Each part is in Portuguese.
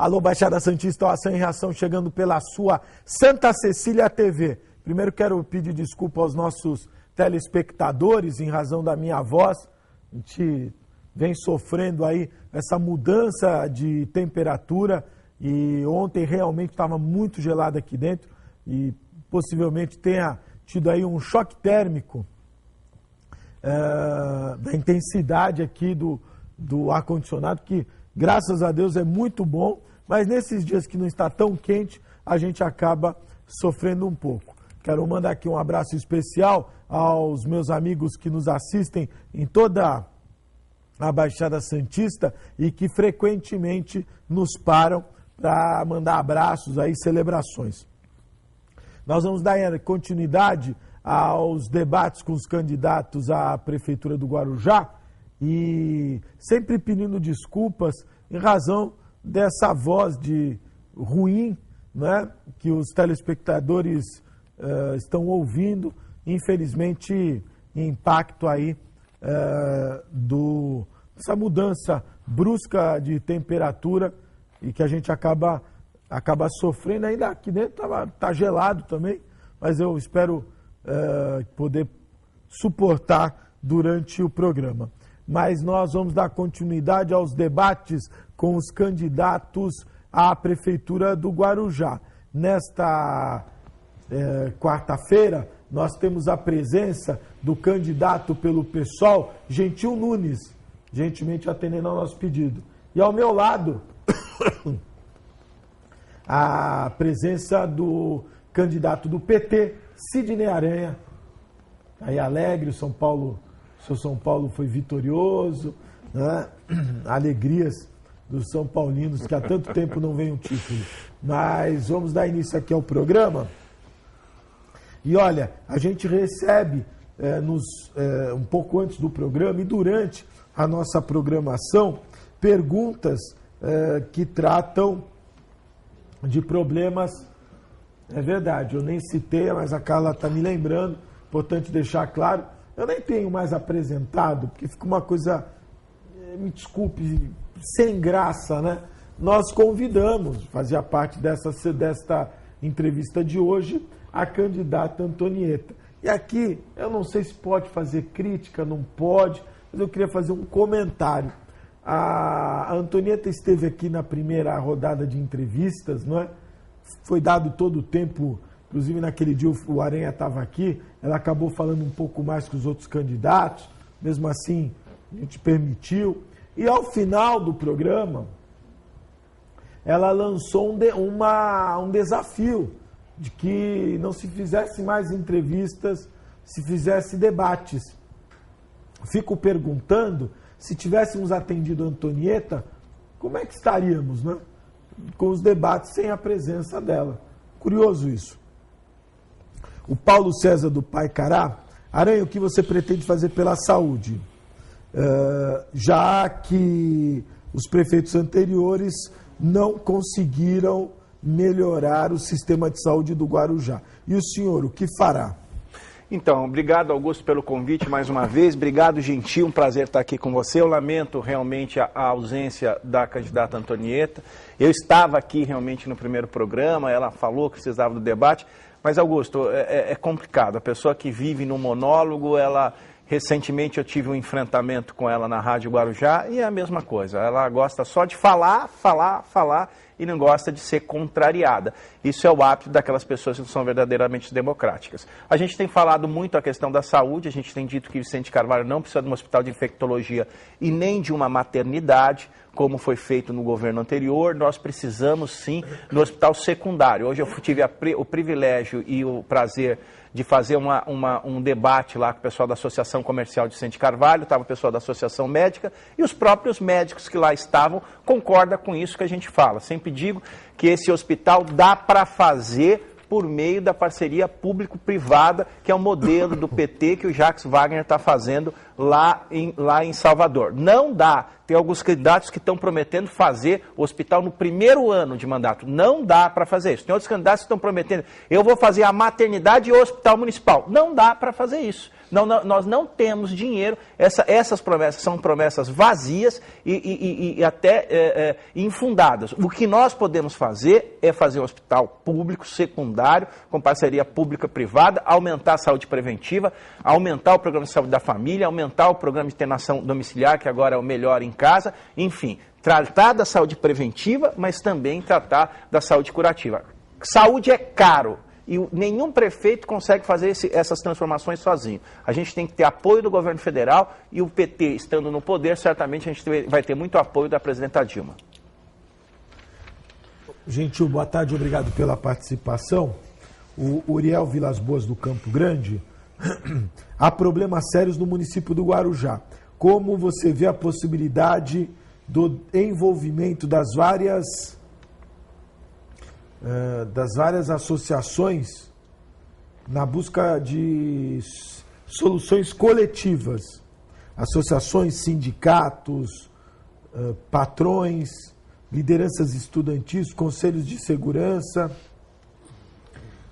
Alô, Baixada Santista, Ação e Reação chegando pela sua Santa Cecília TV. Primeiro quero pedir desculpa aos nossos telespectadores em razão da minha voz. A gente vem sofrendo aí essa mudança de temperatura e ontem realmente estava muito gelado aqui dentro e possivelmente tenha tido aí um choque térmico da intensidade aqui do ar-condicionado, que graças a Deus é muito bom, mas nesses dias que não está tão quente, a gente acaba sofrendo um pouco. Quero mandar aqui um abraço especial aos meus amigos que nos assistem em toda a Baixada Santista e que frequentemente nos param para mandar abraços aí, celebrações. Nós vamos dar continuidade aos debates com os candidatos à Prefeitura do Guarujá e sempre pedindo desculpas em razão dessa voz ruim, né, que os telespectadores estão ouvindo, infelizmente, impacto aí dessa mudança brusca de temperatura e que a gente acaba sofrendo. Ainda aqui dentro tá gelado também, mas eu espero poder suportar durante o programa. Mas nós vamos dar continuidade aos debates com os candidatos à Prefeitura do Guarujá. Nesta quarta-feira, nós temos a presença do candidato pelo PSOL, Gentil Nunes, gentilmente atendendo ao nosso pedido. E ao meu lado, a presença do candidato do PT, Sidney Aranha. Aí alegre, o seu São Paulo foi vitorioso, né? Alegrias dos São Paulinos, que há tanto tempo não vem um título. Mas vamos dar início aqui ao programa. E olha, a gente recebe um pouco antes do programa e durante a nossa programação perguntas que tratam de problemas. É verdade, eu nem citei, mas a Carla está me lembrando, importante deixar claro, eu nem tenho mais apresentado, porque fica uma coisa, me desculpe, sem graça, né? Nós convidamos, fazia parte desta entrevista de hoje, a candidata Antonieta. E aqui, eu não sei se pode fazer crítica, não pode, mas eu queria fazer um comentário. A Antonieta esteve aqui na primeira rodada de entrevistas, não é? Foi dado todo o tempo, inclusive naquele dia o Aranha estava aqui, ela acabou falando um pouco mais que os outros candidatos, mesmo assim a gente permitiu. E ao final do programa, ela lançou um desafio de que não se fizesse mais entrevistas, se fizesse debates. Fico perguntando, se tivéssemos atendido a Antonieta, como é que estaríamos, né? Com os debates sem a presença dela. Curioso isso. O Paulo César do Paicará, Aranha, o que você pretende fazer pela saúde? Já que os prefeitos anteriores não conseguiram melhorar o sistema de saúde do Guarujá. E o senhor, o que fará? Então, obrigado, Augusto, pelo convite mais uma vez. Obrigado, Gentil, um prazer estar aqui com você. Eu lamento realmente a ausência da candidata Antonieta. Eu estava aqui realmente no primeiro programa, ela falou que precisava do debate, mas, Augusto, é complicado. A pessoa que vive no monólogo, recentemente eu tive um enfrentamento com ela na Rádio Guarujá e é a mesma coisa. Ela gosta só de falar e não gosta de ser contrariada. Isso é o hábito daquelas pessoas que são verdadeiramente democráticas. A gente tem falado muito a questão da saúde, a gente tem dito que Vicente Carvalho não precisa de um hospital de infectologia e nem de uma maternidade, como foi feito no governo anterior. Nós precisamos sim no hospital secundário. Hoje eu tive o privilégio e o prazer de fazer um debate lá com o pessoal da Associação Comercial de Vicente Carvalho, estava o pessoal da Associação Médica, e os próprios médicos que lá estavam concordam com isso que a gente fala. Sempre digo que esse hospital dá para fazer por meio da parceria público-privada, que é o modelo do PT que o Jacques Wagner está fazendo lá em Salvador. Não dá. Tem alguns candidatos que estão prometendo fazer o hospital no primeiro ano de mandato. Não dá para fazer isso. Tem outros candidatos que estão prometendo, eu vou fazer a maternidade e o hospital municipal. Não dá para fazer isso. Nós não temos dinheiro, essas promessas são promessas vazias e até infundadas. O que nós podemos fazer é fazer um hospital público, secundário, com parceria pública-privada, aumentar a saúde preventiva, aumentar o programa de saúde da família, aumentar o programa de internação domiciliar, que agora é o Melhor em Casa, enfim, tratar da saúde preventiva, mas também tratar da saúde curativa. Saúde é caro e nenhum prefeito consegue fazer essas transformações sozinho. A gente tem que ter apoio do governo federal e o PT, estando no poder, certamente a gente vai ter muito apoio da presidenta Dilma. Gentil, boa tarde, obrigado pela participação. O Uriel Vilas Boas do Campo Grande, há problemas sérios no município do Guarujá. Como você vê a possibilidade do envolvimento das várias associações na busca de soluções coletivas? Associações, sindicatos, patrões, lideranças estudantis, conselhos de segurança.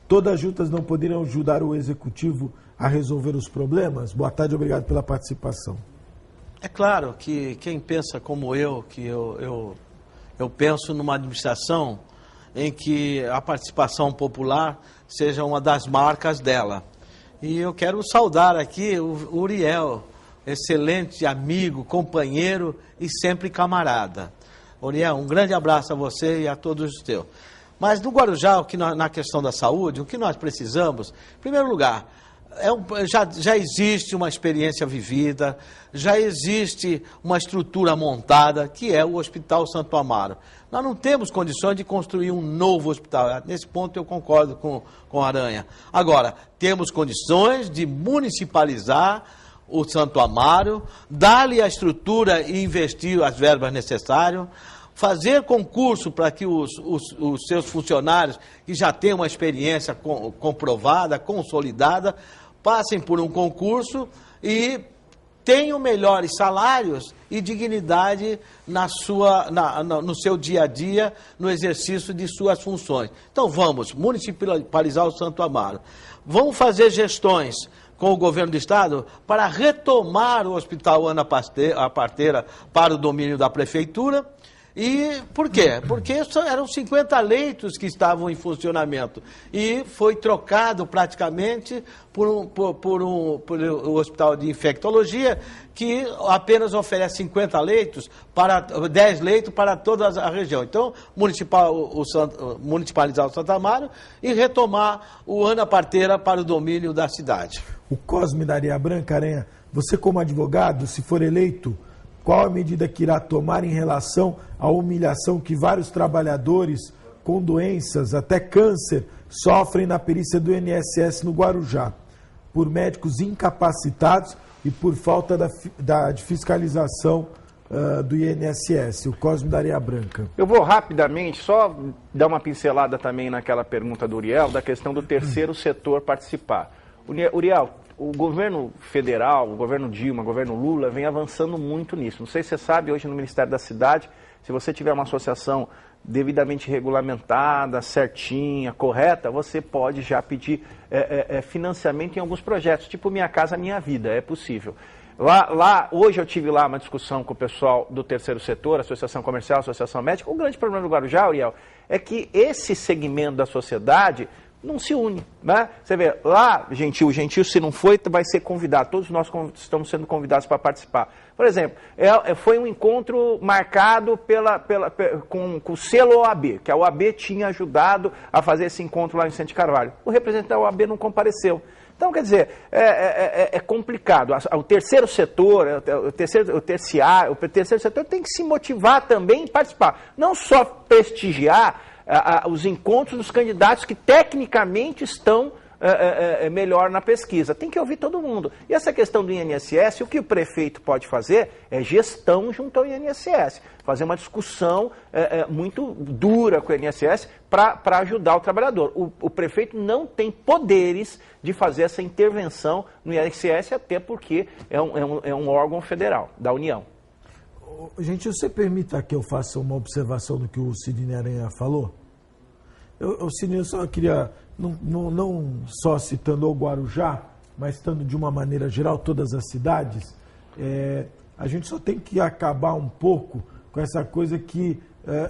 Todas as juntas não poderiam ajudar o executivo a resolver os problemas? Boa tarde, obrigado pela participação. É claro que quem pensa como eu, que eu penso numa administração em que a participação popular seja uma das marcas dela. E eu quero saudar aqui o Uriel, excelente amigo, companheiro e sempre camarada. Uriel, um grande abraço a você e a todos os teus. Mas no Guarujá, na questão da saúde, o que nós precisamos, em primeiro lugar, já existe uma experiência vivida, já existe uma estrutura montada, que é o Hospital Santo Amaro. Nós não temos condições de construir um novo hospital. Nesse ponto eu concordo com a Aranha. Agora, temos condições de municipalizar o Santo Amaro, dar-lhe a estrutura e investir as verbas necessárias, fazer concurso para que os seus funcionários, que já têm uma experiência comprovada, consolidada, passem por um concurso e tenham melhores salários e dignidade no seu dia a dia, no exercício de suas funções. Então vamos municipalizar o Santo Amaro. Vamos fazer gestões com o governo do estado para retomar o Hospital Ana Parteira para o domínio da prefeitura. E por quê? Porque eram 50 leitos que estavam em funcionamento e foi trocado praticamente por o Hospital de Infectologia, que apenas oferece 50 leitos, 10 leitos para toda a região. Então, municipalizar o Santo Amaro e retomar o Ana Parteira para o domínio da cidade. O Cosme da Areia Branca, Aranha, você como advogado, se for eleito, qual a medida que irá tomar em relação à humilhação que vários trabalhadores com doenças, até câncer, sofrem na perícia do INSS no Guarujá, por médicos incapacitados e por falta de fiscalização do INSS? O Cosme da Areia Branca. Eu vou rapidamente só dar uma pincelada também naquela pergunta do Uriel, da questão do terceiro setor participar. Uriel, o governo federal, o governo Dilma, o governo Lula vem avançando muito nisso. Não sei se você sabe, hoje no Ministério da Cidade, se você tiver uma associação devidamente regulamentada, certinha, correta, você pode já pedir financiamento em alguns projetos, tipo Minha Casa Minha Vida, é possível. Hoje eu tive lá uma discussão com o pessoal do terceiro setor, Associação Comercial, Associação Médica. O grande problema do Guarujá, Uriel, é que esse segmento da sociedade não se une, né? Você vê, lá, o Gentil se não foi, vai ser convidado. Todos nós estamos sendo convidados para participar. Por exemplo, foi um encontro marcado com o selo OAB, que a OAB tinha ajudado a fazer esse encontro lá em Vicente Carvalho. O representante da OAB não compareceu. Então, quer dizer, é complicado. O terceiro setor, o terceiro setor tem que se motivar também em participar. Não só prestigiar os encontros dos candidatos que tecnicamente estão melhor na pesquisa. Tem que ouvir todo mundo. E essa questão do INSS, o que o prefeito pode fazer é gestão junto ao INSS. Fazer uma discussão muito dura com o INSS para ajudar o trabalhador. O prefeito não tem poderes de fazer essa intervenção no INSS, até porque é um órgão federal, da União. Gente, você permita que eu faça uma observação do que o Sidney Aranha falou? Sidney, eu só queria, não só citando o Guarujá, mas estando de uma maneira geral, todas as cidades, a gente só tem que acabar um pouco com essa coisa que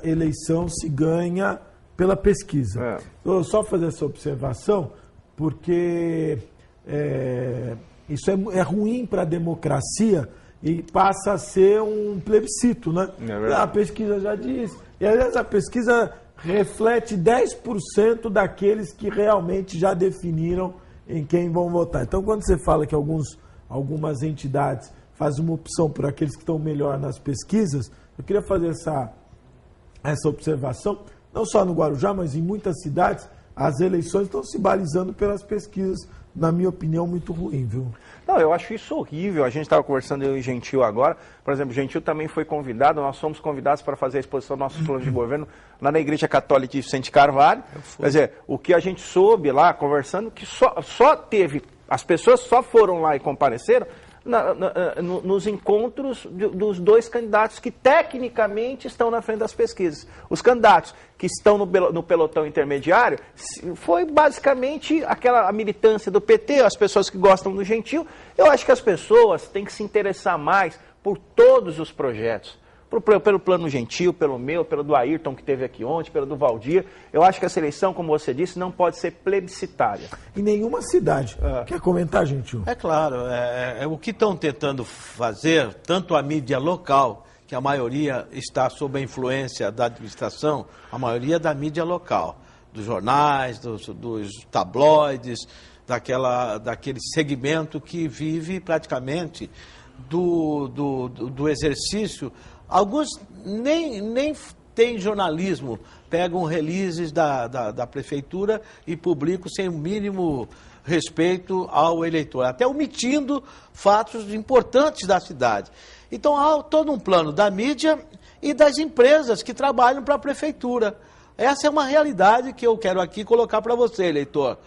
eleição se ganha pela pesquisa. Eu só fazer essa observação, porque isso é ruim para a democracia e passa a ser um plebiscito, né? A pesquisa já diz. E aliás, a pesquisa reflete 10% daqueles que realmente já definiram em quem vão votar. Então, quando você fala que algumas entidades fazem uma opção por aqueles que estão melhor nas pesquisas, eu queria fazer essa observação, não só no Guarujá, mas em muitas cidades, as eleições estão se balizando pelas pesquisas, na minha opinião, muito ruim, viu? Não, eu acho isso horrível. A gente estava conversando, eu e Gentil agora. Por exemplo, Gentil também foi convidado, nós fomos convidados para fazer a exposição dos nossos planos de governo lá na Igreja Católica de Vicente Carvalho. Quer dizer, o que a gente soube lá, conversando, que só teve, as pessoas só foram lá e compareceram nos encontros dos dois candidatos que tecnicamente estão na frente das pesquisas. Os candidatos que estão no pelotão intermediário foi basicamente a militância do PT, as pessoas que gostam do Gentil. Eu acho que as pessoas têm que se interessar mais por todos os projetos. Pelo plano Gentil, pelo meu, pelo do Ayrton, que esteve aqui ontem, pelo do Valdir. Eu acho que essa eleição, como você disse, não pode ser plebiscitária. Em nenhuma cidade. Quer comentar, Gentil? É claro, o que estão tentando fazer, tanto a mídia local, que a maioria está sob a influência da administração, a maioria da mídia local, dos jornais, dos tabloides, daquele segmento que vive praticamente do exercício. Alguns nem têm jornalismo, pegam releases da prefeitura e publicam sem o mínimo respeito ao eleitor, até omitindo fatos importantes da cidade. Então há todo um plano da mídia e das empresas que trabalham para a prefeitura. Essa é uma realidade que eu quero aqui colocar para você, eleitor.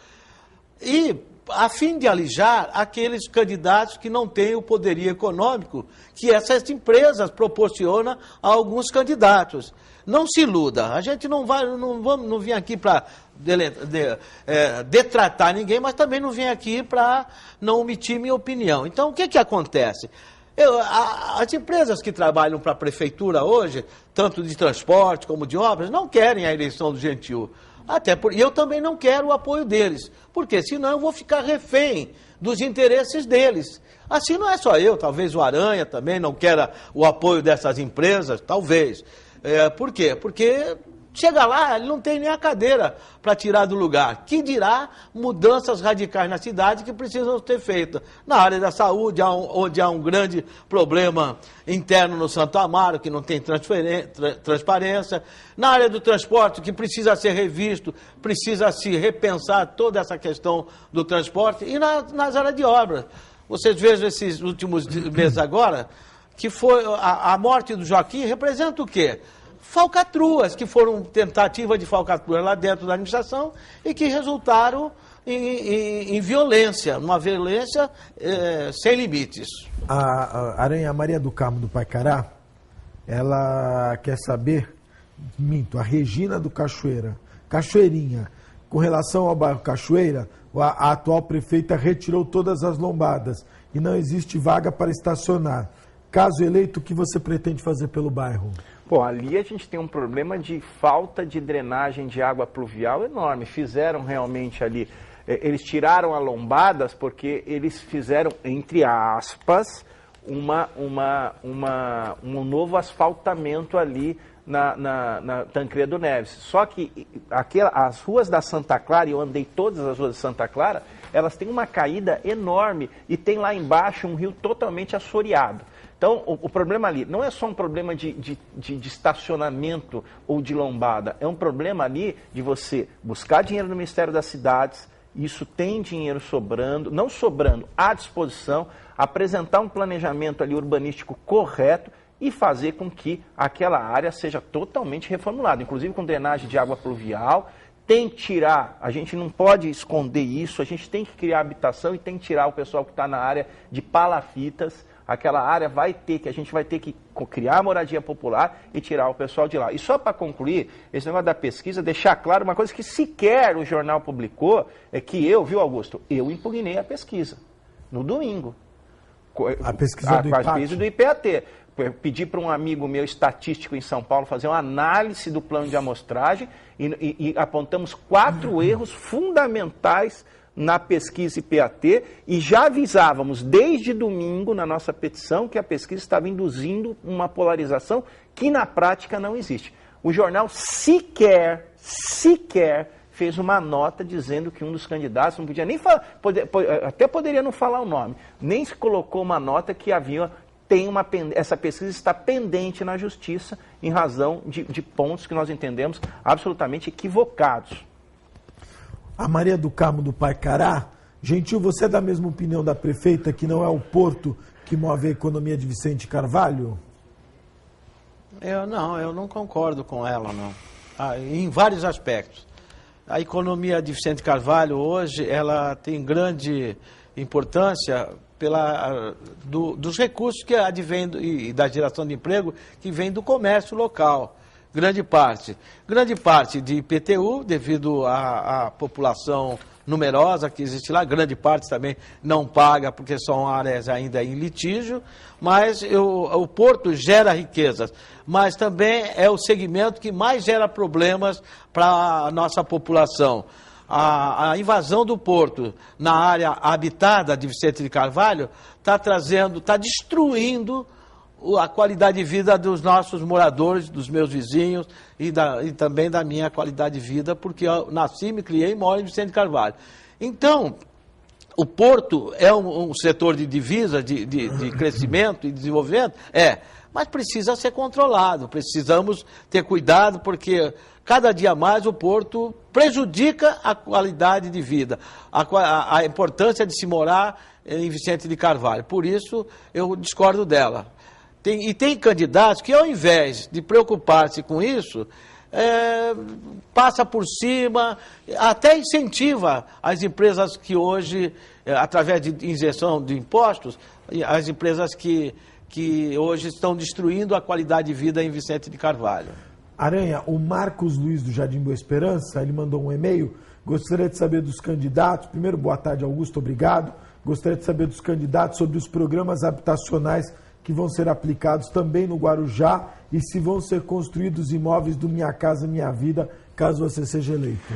E a fim de alijar aqueles candidatos que não têm o poderio econômico que essas empresas proporcionam a alguns candidatos. Não se iluda, a gente não vem aqui para detratar ninguém, mas também não vem aqui para não omitir minha opinião. Então, o que acontece? As empresas que trabalham para a prefeitura hoje, tanto de transporte como de obras, não querem a eleição do Gentil. E eu também não quero o apoio deles, porque senão eu vou ficar refém dos interesses deles. Assim não é só eu, talvez o Aranha também não queira o apoio dessas empresas, talvez. Por quê? Porque chega lá, ele não tem nem a cadeira para tirar do lugar. Que dirá mudanças radicais na cidade que precisam ser feitas. Na área da saúde, onde há um grande problema interno no Santo Amaro, que não tem transparência. Na área do transporte, que precisa ser revisto, precisa se repensar toda essa questão do transporte. E nas áreas de obras. Vocês vejam esses últimos meses agora, que foi a morte do Joaquim representa o quê? Falcatruas, que foram tentativas de falcatrua lá dentro da administração e que resultaram em violência, uma violência sem limites. A Aranha Maria do Carmo do Paicará, ela quer saber, a Regina do Cachoeirinha, com relação ao bairro Cachoeira, a atual prefeita retirou todas as lombadas e não existe vaga para estacionar. Caso eleito, o que você pretende fazer pelo bairro? Bom, ali a gente tem um problema de falta de drenagem de água pluvial enorme. Fizeram realmente ali, eles tiraram as lombadas porque eles fizeram, entre aspas, um novo asfaltamento ali na Tancredo Neves. Só que as ruas da Santa Clara, e eu andei todas as ruas de Santa Clara, elas têm uma caída enorme e tem lá embaixo um rio totalmente assoreado. Então, o problema ali não é só um problema de estacionamento ou de lombada, é um problema ali de você buscar dinheiro no Ministério das Cidades, isso tem dinheiro sobrando, não sobrando, à disposição, apresentar um planejamento ali urbanístico correto e fazer com que aquela área seja totalmente reformulada, inclusive com drenagem de água pluvial. Tem que tirar, a gente não pode esconder isso, a gente tem que criar habitação e tem que tirar o pessoal que está na área de palafitas. Aquela área a gente vai ter que criar moradia popular e tirar o pessoal de lá. E só para concluir, esse negócio da pesquisa, deixar claro uma coisa que sequer o jornal publicou, é que viu, Augusto, eu impugnei a pesquisa. no domingo. A pesquisa do IPAT. Eu pedi para um amigo meu estatístico em São Paulo fazer uma análise do plano de amostragem e apontamos 4 erros fundamentais na pesquisa IPAT e já avisávamos desde domingo na nossa petição que a pesquisa estava induzindo uma polarização que na prática não existe. O jornal sequer fez uma nota dizendo que um dos candidatos não podia nem falar, até poderia não falar o nome, nem se colocou uma nota que essa pesquisa está pendente na justiça em razão de pontos que nós entendemos absolutamente equivocados. A Maria do Carmo do Paicará, Gentil, você é da mesma opinião da prefeita que não é o porto que move a economia de Vicente Carvalho? Eu não concordo com ela, não. Em vários aspectos. A economia de Vicente Carvalho hoje, ela tem grande importância dos recursos que advêm e da geração de emprego que vem do comércio local. Grande parte de IPTU, devido à população numerosa que existe lá, grande parte também não paga porque são áreas ainda em litígio, mas o porto gera riquezas, mas também é o segmento que mais gera problemas para a nossa população. A invasão do porto na área habitada de Vicente de Carvalho está destruindo a qualidade de vida dos nossos moradores, dos meus vizinhos e também da minha qualidade de vida, porque eu nasci, me criei e moro em Vicente de Carvalho. Então, o porto é um setor de divisa, de crescimento e desenvolvimento? Mas precisa ser controlado, precisamos ter cuidado, porque cada dia mais o porto prejudica a qualidade de vida, a importância de se morar em Vicente de Carvalho. Por isso, eu discordo dela. Tem candidatos que, ao invés de preocupar-se com isso, passa por cima, até incentiva as empresas que hoje, através de injeção de impostos, as empresas que hoje estão destruindo a qualidade de vida em Vicente de Carvalho. Aranha, o Marcos Luiz do Jardim Boa Esperança, ele mandou um e-mail, gostaria de saber dos candidatos, primeiro, boa tarde, Augusto, obrigado, gostaria de saber dos candidatos sobre os programas habitacionais que vão ser aplicados também no Guarujá e se vão ser construídos imóveis do Minha Casa Minha Vida, caso você seja eleito.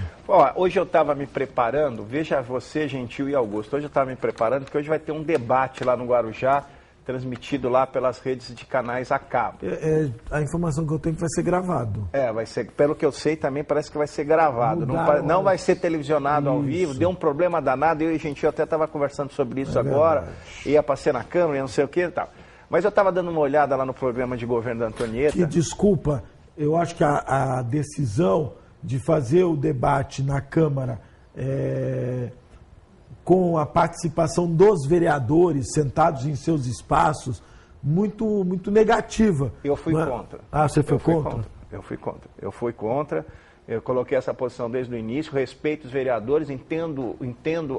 Hoje eu estava me preparando, veja você, Gentil e Augusto, hoje eu estava me preparando porque hoje vai ter um debate lá no Guarujá, transmitido lá pelas redes de canais a cabo. A informação que eu tenho é que vai ser gravado. Vai ser, pelo que eu sei também parece que vai ser gravado, não vai ser televisionado ao vivo, deu um problema danado, eu e Gentil até estava conversando sobre isso agora, ia para ser na Câmara, não sei o que e tal. Mas eu estava dando uma olhada lá no programa de governo da Antonieta. Que, desculpa, eu acho que a decisão de fazer o debate na Câmara com a participação dos vereadores sentados em seus espaços, muito negativa. Eu fui contra. Você foi contra? Eu fui contra. Eu coloquei essa posição desde o início, respeito os vereadores, entendo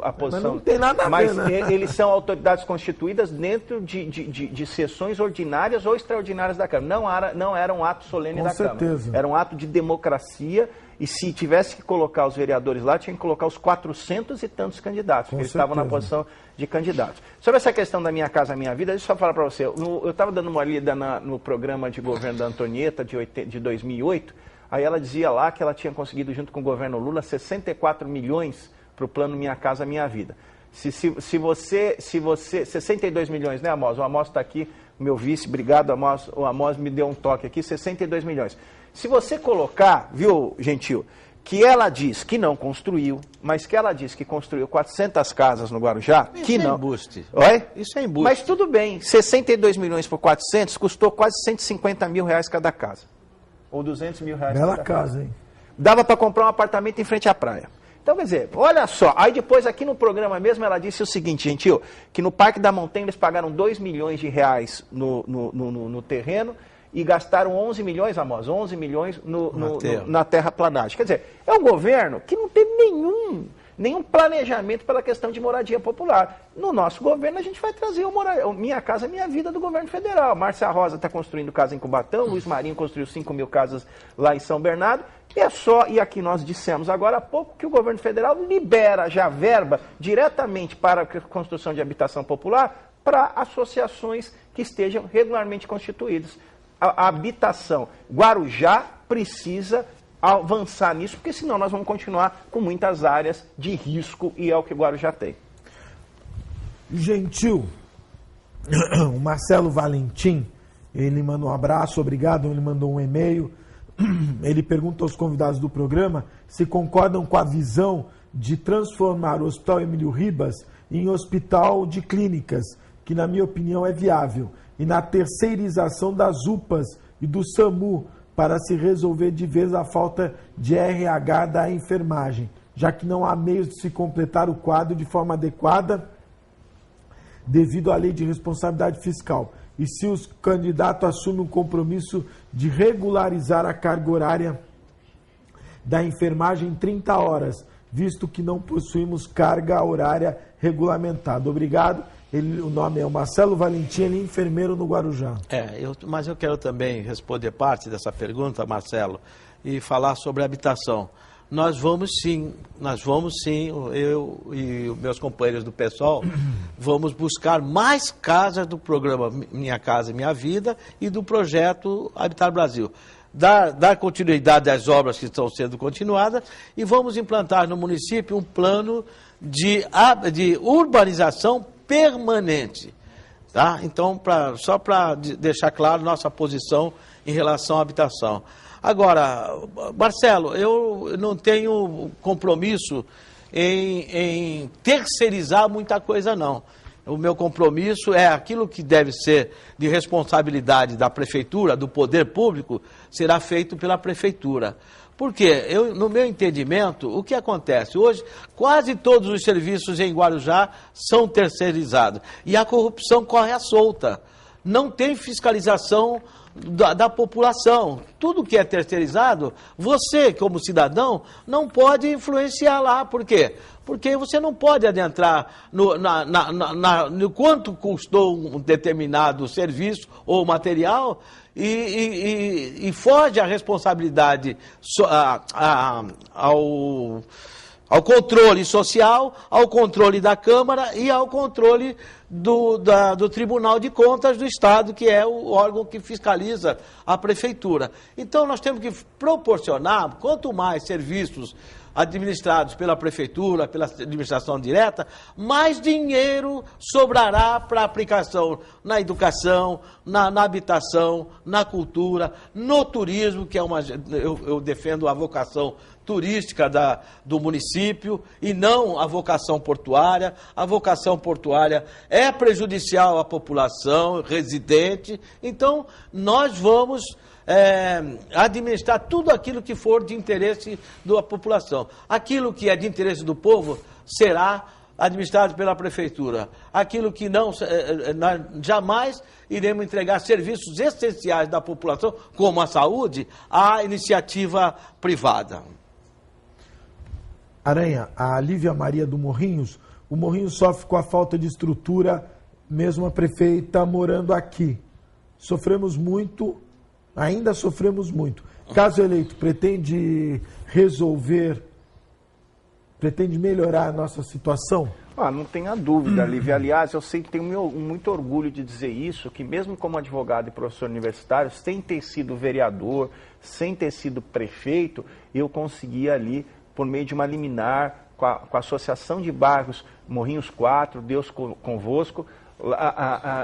a posição. Mas não tem nada a ver, né? Eles são autoridades constituídas dentro de sessões ordinárias ou extraordinárias da Câmara. Não era um ato solene da Câmara. Era um ato de democracia e se tivesse que colocar os vereadores lá, tinha que colocar os 400 e tantos candidatos, porque eles estavam na posição de candidatos. Sobre essa questão da Minha Casa Minha Vida, deixa eu só falar para você. Eu estava dando uma lida no programa de governo da Antonieta de 2008, aí ela dizia lá que ela tinha conseguido, junto com o governo Lula, 64 milhões para o plano Minha Casa Minha Vida. Se você 62 milhões, né, Amos? O Amos está aqui, meu vice, obrigado, Amos. O Amos me deu um toque aqui, 62 milhões. Se você colocar, viu, Gentil, que ela diz que não construiu, mas que ela diz que construiu 400 casas no Guarujá, isso que não... embuste. Oi? Isso é embuste. Mas tudo bem, 62 milhões por 400 custou quase 150 mil reais cada casa. Ou 200 mil reais Bela cada casa, hein? Dava para comprar um apartamento em frente à praia. Então, quer dizer, olha só, aí depois aqui no programa mesmo ela disse o seguinte, Gentil, que no Parque da Montanha eles pagaram 2 milhões de reais no terreno e gastaram 11 milhões, Amos, 11 milhões na terraplanagem. Quer dizer, é um governo que não teve nenhum planejamento pela questão de moradia popular. No nosso governo, a gente vai trazer o Minha Casa Minha Vida do governo federal. Márcia Rosa está construindo casa em Cubatão, Luiz Marinho construiu 5 mil casas lá em São Bernardo. E aqui nós dissemos agora há pouco que o governo federal libera já verba diretamente para a construção de habitação popular para associações que estejam regularmente constituídas. A habitação. Guarujá precisa avançar nisso, porque senão nós vamos continuar com muitas áreas de risco, e é o que o Guarujá tem. Gentil, o Marcelo Valentim, ele mandou um abraço, obrigado, ele mandou um e-mail. Ele pergunta aos convidados do programa se concordam com a visão de transformar o Hospital Emílio Ribas em hospital de clínicas, que na minha opinião é viável, e na terceirização das UPAs e do SAMU para se resolver de vez a falta de RH da enfermagem, já que não há meios de se completar o quadro de forma adequada devido à lei de responsabilidade fiscal. E se os candidatos assumem um compromisso de regularizar a carga horária da enfermagem em 30 horas, visto que não possuímos carga horária regulamentada. Obrigado. O nome é o Marcelo Valentim, ele é enfermeiro no Guarujá. Mas eu quero também responder parte dessa pergunta, Marcelo, e falar sobre a habitação. Nós vamos sim, eu e os meus companheiros do PSOL, vamos buscar mais casas do programa Minha Casa Minha Vida e do projeto Habitar Brasil. Dar continuidade às obras que estão sendo continuadas e vamos implantar no município um plano de urbanização permanente. Tá? Então, só para deixar claro nossa posição em relação à habitação. Agora, Marcelo, eu não tenho compromisso em terceirizar muita coisa, não. O meu compromisso é aquilo que deve ser de responsabilidade da prefeitura, do poder público, será feito pela prefeitura. Por quê? No meu entendimento, o que acontece? Hoje, quase todos os serviços em Guarujá são terceirizados. E a corrupção corre à solta. Não tem fiscalização da população. Tudo que é terceirizado, você, como cidadão, não pode influenciar lá. Por quê? Porque você não pode adentrar no quanto custou um determinado serviço ou material e foge a responsabilidade ao controle social, ao controle da Câmara e ao controle do Tribunal de Contas do Estado, que é o órgão que fiscaliza a Prefeitura. Então, nós temos que proporcionar, quanto mais serviços administrados pela Prefeitura, pela administração direta, mais dinheiro sobrará para aplicação na educação, na habitação, na cultura, no turismo, que é eu defendo a vocação turística do município e não a vocação portuária. A vocação portuária é prejudicial à população residente, então nós vamos administrar tudo aquilo que for de interesse da população. Aquilo que é de interesse do povo será administrado pela prefeitura. Aquilo que não, nós jamais iremos entregar serviços essenciais da população, como a saúde, à iniciativa privada. Aranha, a Lívia Maria do Morrinhos, o Morrinhos sofre com a falta de estrutura, mesmo a prefeita morando aqui. Sofremos muito, ainda sofremos muito. Caso eleito, pretende melhorar a nossa situação? Não tenha dúvida, Lívia. Aliás, eu sempre tenho muito orgulho de dizer isso, que mesmo como advogado e professor universitário, sem ter sido vereador, sem ter sido prefeito, eu consegui ali, por meio de uma liminar, com a Associação de Bairros Morrinhos 4, Deus convosco,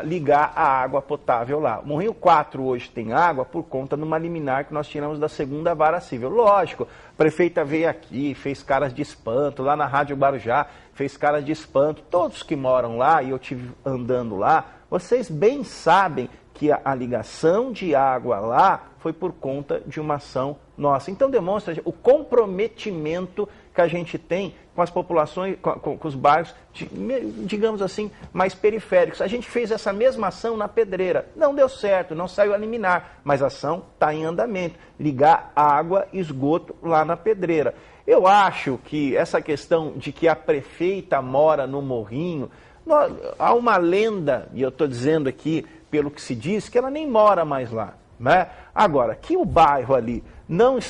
ligar a água potável lá. O Morrinho 4 hoje tem água por conta de uma liminar que nós tiramos da 2ª Vara Civil. Lógico, a prefeita veio aqui, fez caras de espanto, lá na Rádio Guarujá, fez caras de espanto. Todos que moram lá, e eu estive andando lá, vocês bem sabem que a ligação de água lá foi por conta de uma ação nossa. Então demonstra o comprometimento que a gente tem com as populações, com os bairros, digamos assim, mais periféricos. A gente fez essa mesma ação na Pedreira. Não deu certo, não saiu a liminar, mas a ação está em andamento. Ligar água e esgoto lá na Pedreira. Eu acho que essa questão de que a prefeita mora no Morrinho, há uma lenda, e eu estou dizendo aqui, pelo que se diz, que ela nem mora mais lá. Né? Agora, que o bairro ali não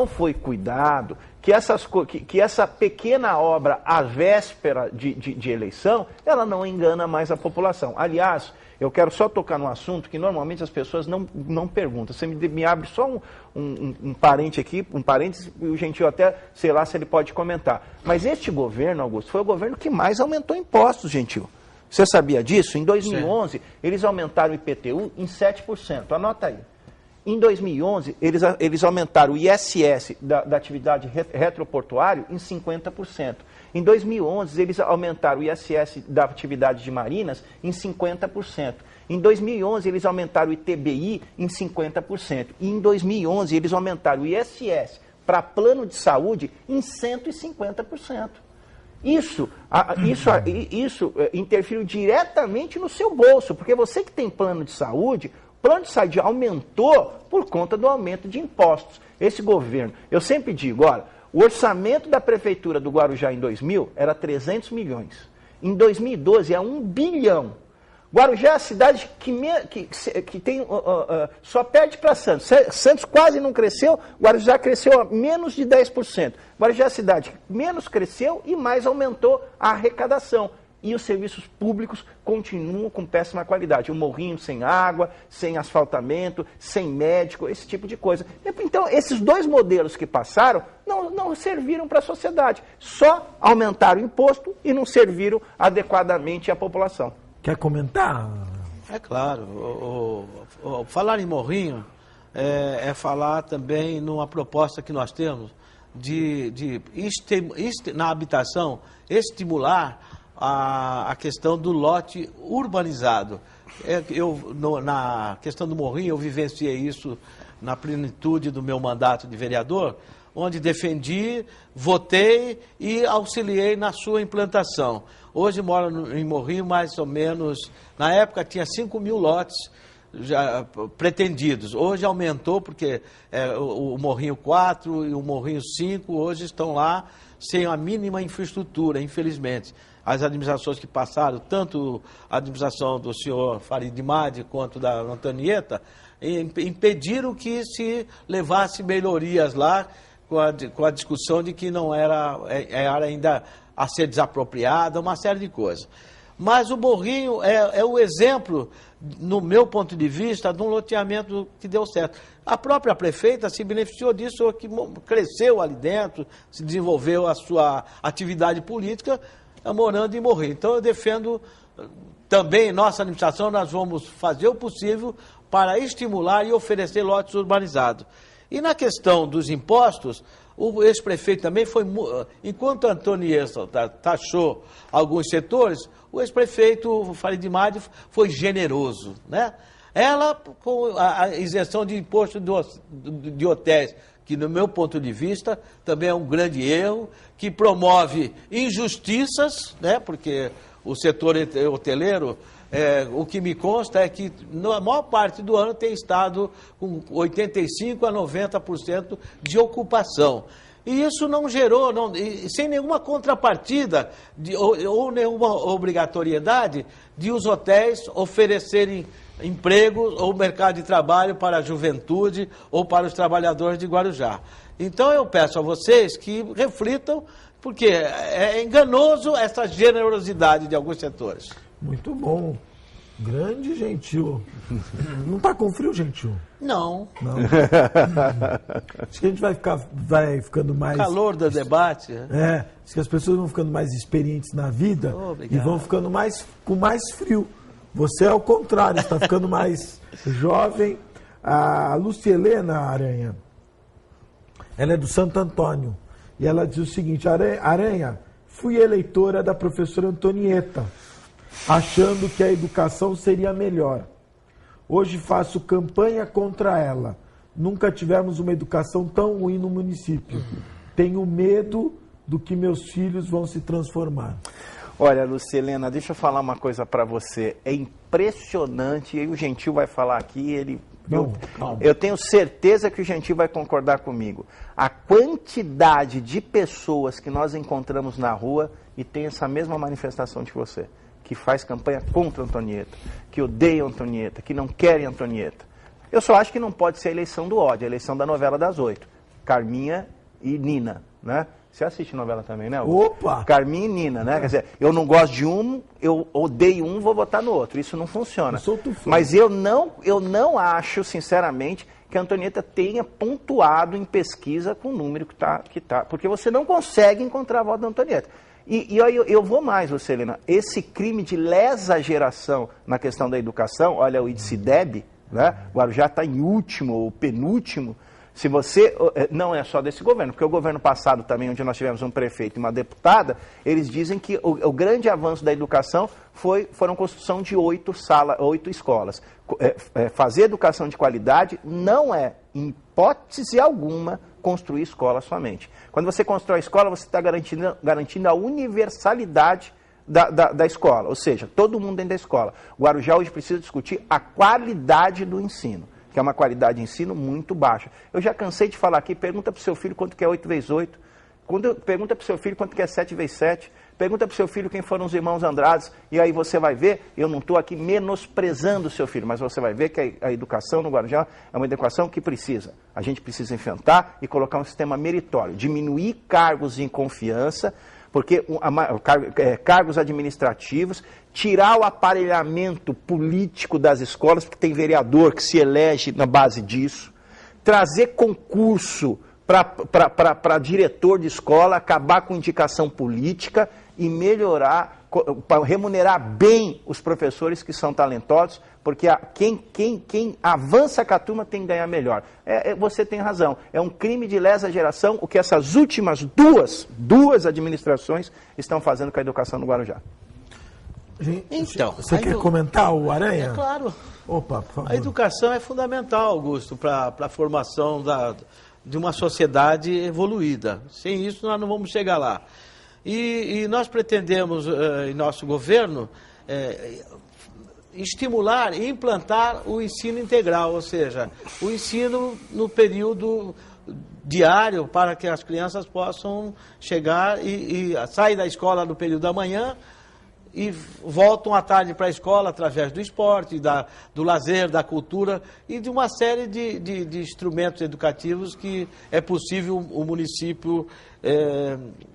foi cuidado, que essa pequena obra, à véspera de eleição, ela não engana mais a população. Aliás, eu quero só tocar num assunto que normalmente as pessoas não perguntam. Você me abre só um parênteses, e o Gentil até, sei lá se ele pode comentar. Mas este governo, Augusto, foi o governo que mais aumentou impostos, Gentil. Você sabia disso? Em 2011, Sim. Eles aumentaram o IPTU em 7%. Anota aí. Em 2011, eles aumentaram o ISS da atividade retroportuária em 50%. Em 2011, eles aumentaram o ISS da atividade de marinas em 50%. Em 2011, eles aumentaram o ITBI em 50%. E em 2011, eles aumentaram o ISS para plano de saúde em 150%. Isso interferiu diretamente no seu bolso, porque você que tem plano de saúde, o plano de saúde aumentou por conta do aumento de impostos. Esse governo, eu sempre digo, olha, o orçamento da prefeitura do Guarujá em 2000 era 300 milhões. Em 2012 é 1 bilhão. Guarujá é a cidade que tem, só perde para Santos. Santos quase não cresceu, Guarujá cresceu a menos de 10%. Guarujá é a cidade que menos cresceu e mais aumentou a arrecadação. E os serviços públicos continuam com péssima qualidade. O Morrinho sem água, sem asfaltamento, sem médico, esse tipo de coisa. Então, esses dois modelos que passaram não serviram para a sociedade. Só aumentaram o imposto e não serviram adequadamente à população. Quer comentar? É claro. Falar em Morrinho é falar também numa proposta que nós temos na habitação, estimular a questão do lote urbanizado. Na questão do Morrinho, eu vivenciei isso na plenitude do meu mandato de vereador, onde defendi, votei e auxiliei na sua implantação. Hoje moro em Morrinho mais ou menos, na época tinha 5.000 lotes já pretendidos. Hoje aumentou porque o Morrinho 4 e o Morrinho 5 hoje estão lá sem a mínima infraestrutura, infelizmente. As administrações que passaram, tanto a administração do senhor Farid Madi quanto da Antonieta, impediram que se levasse melhorias lá com a discussão de que não era ainda a ser desapropriada, uma série de coisas. Mas o Morrinho é o exemplo, no meu ponto de vista, de um loteamento que deu certo. A própria prefeita se beneficiou disso, que cresceu ali dentro, se desenvolveu a sua atividade política, morando em Morrinho. Então eu defendo também, nossa administração, nós vamos fazer o possível para estimular e oferecer lotes urbanizados. E na questão dos impostos, o ex-prefeito também foi, enquanto a Antonieta taxou alguns setores, o ex-prefeito Farid Madi foi generoso, né? Ela, com a isenção de imposto de hotéis, que no meu ponto de vista também é um grande erro, que promove injustiças, né? Porque o setor hoteleiro, o que me consta é que na maior parte do ano tem estado com 85% a 90% de ocupação. E isso não gerou, sem nenhuma contrapartida ou nenhuma obrigatoriedade de os hotéis oferecerem empregos ou mercado de trabalho para a juventude ou para os trabalhadores de Guarujá. Então eu peço a vocês que reflitam, porque é enganoso essa generosidade de alguns setores. Muito bom. Grande, Gentil. Não está com frio, Gentil? Não. Acho que a gente vai ficando mais... O calor do debate. Acho que as pessoas vão ficando mais experientes na vida e vão ficando com mais frio. Você é o contrário, está ficando mais jovem. A Lucielena Aranha, ela é do Santo Antônio. E ela diz o seguinte: Aranha, fui eleitora da professora Antonieta, achando que a educação seria melhor. Hoje faço campanha contra ela. Nunca tivemos uma educação tão ruim no município. Tenho medo do que meus filhos vão se transformar. Olha, Lucilena, deixa eu falar uma coisa para você. É impressionante, e o Gentil vai falar aqui, eu tenho certeza que o Gentil vai concordar comigo. A quantidade de pessoas que nós encontramos na rua e tem essa mesma manifestação de você, que faz campanha contra a Antonieta, que odeia a Antonieta, que não querem a Antonieta. Eu só acho que não pode ser a eleição do ódio, a eleição da novela das 8. Carminha e Nina, né? Você assiste novela também, né? Opa! Carminha e Nina, né? Quer dizer, eu não gosto de um, eu odeio um, vou votar no outro. Isso não funciona. Mas eu não acho, sinceramente, que a Antonieta tenha pontuado em pesquisa com o número que tá. Porque você não consegue encontrar a voto da Antonieta. E eu vou mais, Lucilena. Esse crime de lesa geração na questão da educação, olha o IDCIDEB, né? O Guarujá está em último ou penúltimo. Se você, não é só desse governo, porque o governo passado também, onde nós tivemos um prefeito e uma deputada, eles dizem que o grande avanço da educação foram a construção de 8 escolas. Fazer educação de qualidade não é, em hipótese alguma, construir escola somente. Quando você constrói a escola, você está garantindo a universalidade da escola, ou seja, todo mundo dentro da escola. O Guarujá hoje precisa discutir a qualidade do ensino, que é uma qualidade de ensino muito baixa. Eu já cansei de falar aqui, pergunta para o seu filho quanto que é 8 vezes 8, pergunta para o seu filho quanto que é 7 vezes 7, pergunta para o seu filho quem foram os irmãos Andrades, e aí você vai ver, eu não estou aqui menosprezando o seu filho, mas você vai ver que a educação no Guarujá é uma educação que precisa. A gente precisa enfrentar e colocar um sistema meritório, diminuir cargos de confiança, porque cargos administrativos, tirar o aparelhamento político das escolas, porque tem vereador que se elege na base disso, trazer concurso para diretor de escola, acabar com indicação política e melhorar, para remunerar bem os professores que são talentosos, porque quem avança com a turma tem que ganhar melhor. Você tem razão, é um crime de lesa geração o que essas últimas duas administrações estão fazendo com a educação no Guarujá. Então, você quer comentar, o Aranha? É claro. Opa, por favor. A educação é fundamental, Augusto, para a formação de uma sociedade evoluída. Sem isso, nós não vamos chegar lá. E nós pretendemos, em nosso governo, estimular e implantar o ensino integral, ou seja, o ensino no período diário para que as crianças possam chegar e sair da escola no período da manhã e voltam à tarde para a escola através do esporte, do lazer, da cultura e de uma série de instrumentos educativos que é possível o município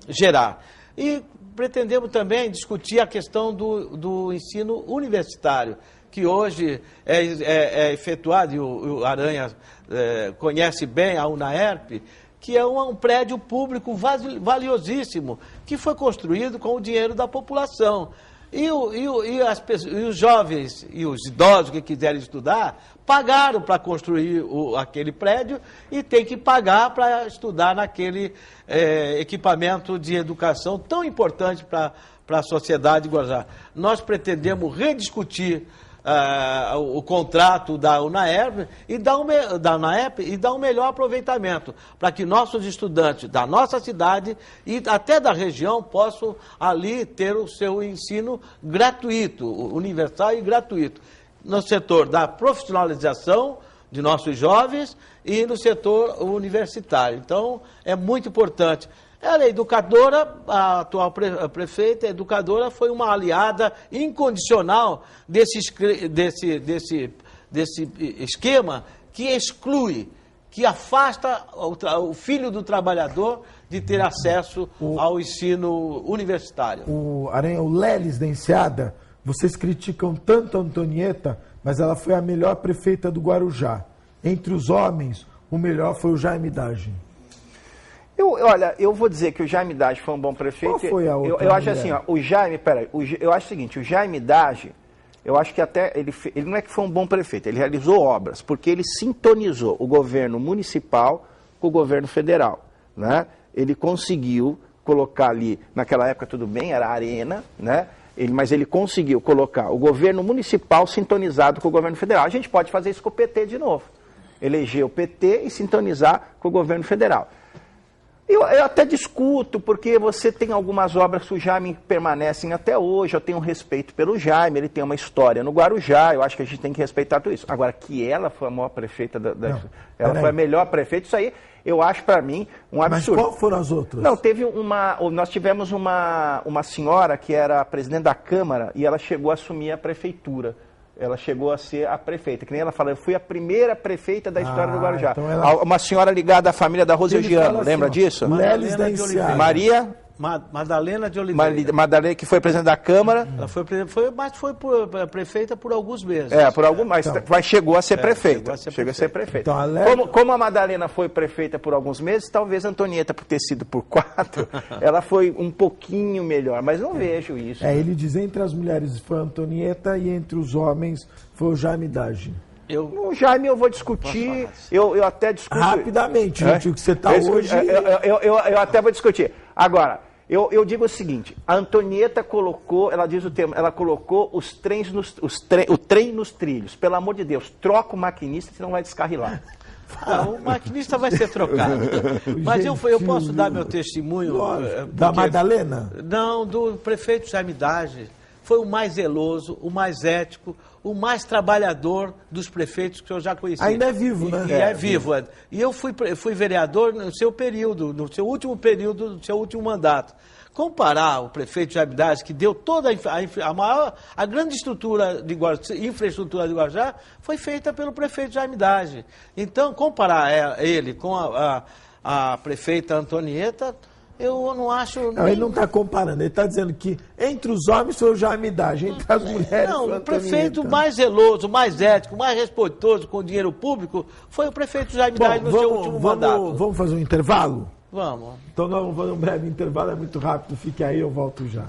gerar. E pretendemos também discutir a questão do ensino universitário, que hoje é efetuado, e o Aranha conhece bem a UNAERP, que é um prédio público valiosíssimo, que foi construído com o dinheiro da população. E os jovens e os idosos que quiserem estudar, pagaram para construir aquele prédio e tem que pagar para estudar naquele equipamento de educação tão importante para a sociedade guarujá. Nós pretendemos rediscutir o contrato da UNAERP e dar um melhor aproveitamento para que nossos estudantes da nossa cidade e até da região possam ali ter o seu ensino gratuito, universal e gratuito, no setor da profissionalização de nossos jovens e no setor universitário. Então, é muito importante. Ela é educadora, a atual prefeita educadora, foi uma aliada incondicional desse esquema que exclui, que afasta o filho do trabalhador de ter acesso ao ensino universitário. Aranha, o Leles da Enseada, vocês criticam tanto a Antonieta, mas ela foi a melhor prefeita do Guarujá. Entre os homens, o melhor foi o Jaime Dage. Olha, eu vou dizer que o Jaime Dage foi um bom prefeito. Qual foi a outra eu acho assim, ó, o Jaime, eu acho o seguinte, o Jaime Dage, eu acho que até, ele não é que foi um bom prefeito, ele realizou obras, porque ele sintonizou o governo municipal com o governo federal, né? Ele conseguiu colocar ali, naquela época tudo bem, era arena, né? Mas ele conseguiu colocar o governo municipal sintonizado com o governo federal. A gente pode fazer isso com o PT de novo, eleger o PT e sintonizar com o governo federal. Eu até discuto, porque você tem algumas obras que o Jaime permanecem até hoje, eu tenho respeito pelo Jaime, ele tem uma história no Guarujá, eu acho que a gente tem que respeitar tudo isso. Agora, que ela foi a maior prefeita, ela foi a melhor prefeita, isso aí eu acho para mim um absurdo. Mas qual foram as outras? Não, nós tivemos uma senhora que era presidente da Câmara e ela chegou a assumir a prefeitura. Ela chegou a ser a prefeita, que nem ela fala, eu fui a primeira prefeita da história do Guarujá. Então uma senhora ligada à família da Rose Eugiano, lembra disso? Leles da Enseada. Maria... Madalena de Oliveira. Madalena, que foi presidente da Câmara. Ela foi prefeita por alguns meses. Mas chegou a ser prefeita. Chegou a ser prefeita. Então, como a Madalena foi prefeita por alguns meses, talvez a Antonieta, por ter sido por 4, ela foi um pouquinho melhor, mas não vejo isso. Ele diz, entre as mulheres foi a Antonieta e entre os homens foi o Jaime Dage. O Jaime eu vou discutir, eu até discuto... Rapidamente, gente, o que você está hoje... Eu até vou discutir. Agora, eu digo o seguinte, a Antonieta colocou, ela diz o termo, ela colocou o trem nos trilhos. Pelo amor de Deus, troca o maquinista, senão vai descarrilar. O maquinista vai ser trocado. Mas eu posso dar meu testemunho... Da Madalena? Não, do prefeito Jaime Dage. Foi o mais zeloso, o mais ético, o mais trabalhador dos prefeitos que eu já conheci. Ainda é vivo, né? É vivo. E eu fui vereador no seu período, no seu último período, no seu último mandato. Comparar o prefeito Jaime Dage, que deu toda a grande infraestrutura de Guarujá, foi feita pelo prefeito Jaime Dage. Então, comparar ele com a prefeita Antonieta... Eu não acho... Não, ele não está comparando, ele está dizendo que entre os homens foi o Jaime Dage, entre as mulheres não, foi a o prefeito mais zeloso, mais ético, mais respeitoso com o dinheiro público foi o prefeito Jaime Dage no seu último mandato. Vamos fazer um intervalo? Vamos. Então nós vamos fazer um breve intervalo, é muito rápido, fique aí, eu volto já.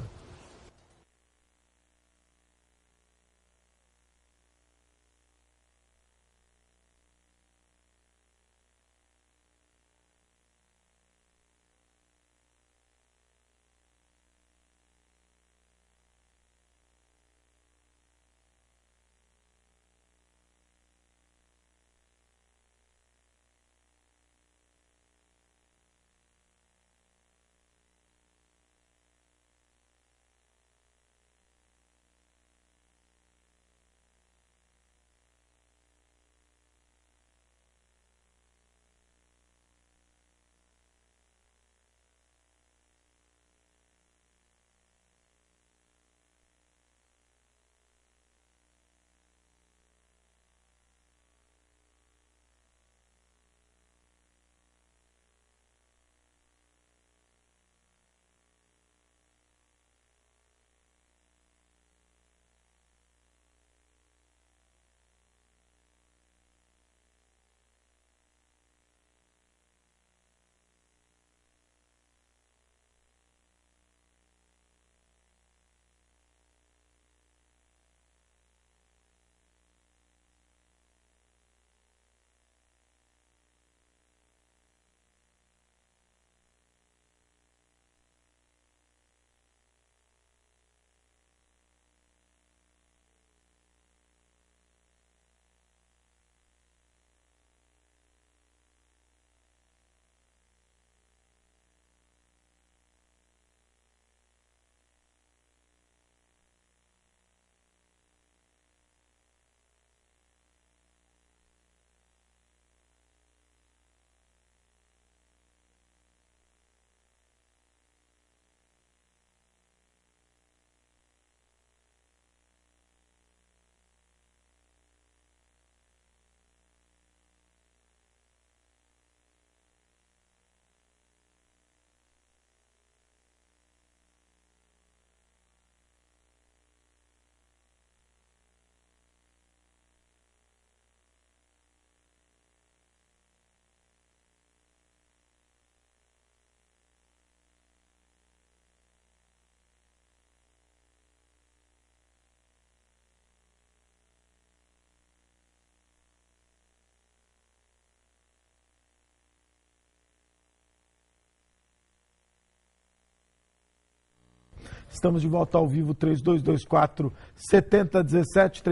Estamos de volta ao vivo, 3224-7017,